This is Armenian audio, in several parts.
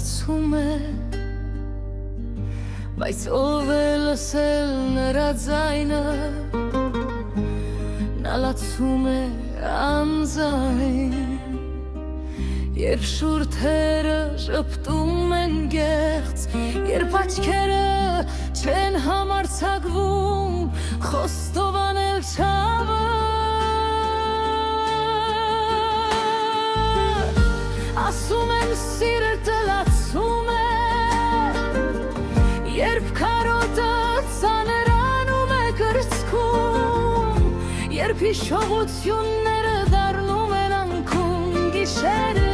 լացում է, բայց ով է լսել նրա ձայնը, նա լացում է անձայն, երբ շուրթերը շպտում են գեղձ, երբ աչքերը չեն համարձակվում խոստովանել չավը, ասում են սիրտը լացում է, երբ քարոտը ծանրանում է կրծքում, երբ հիշողությունները դառնում են անքուն գիշերներ,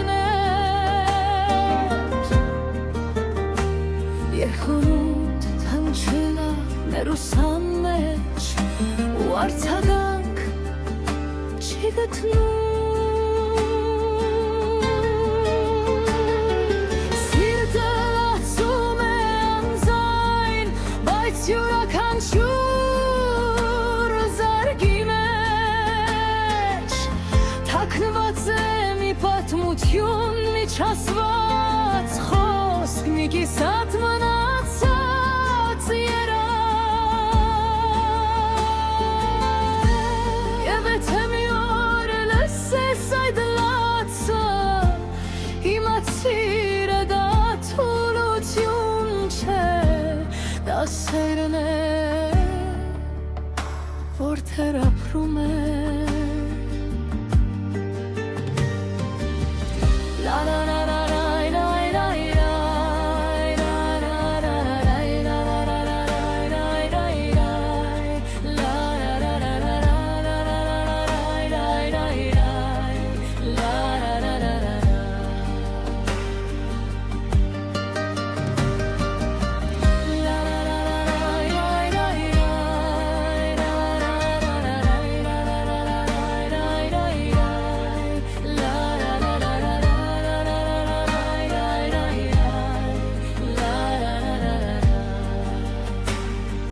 երխոնոտ թանչել է մերուսան մեջ ու արձագանք չի գտնում, յուրաքանչյուր զարգի մեջ թաքնված է մի պատմություն, մի չասված խոսք, մի կիսատ մնացած երակ, և եթե մի օր լսես այդ լացը, իմացիր դա թուլություն չէ, դա սերն է, որ թերապրում է։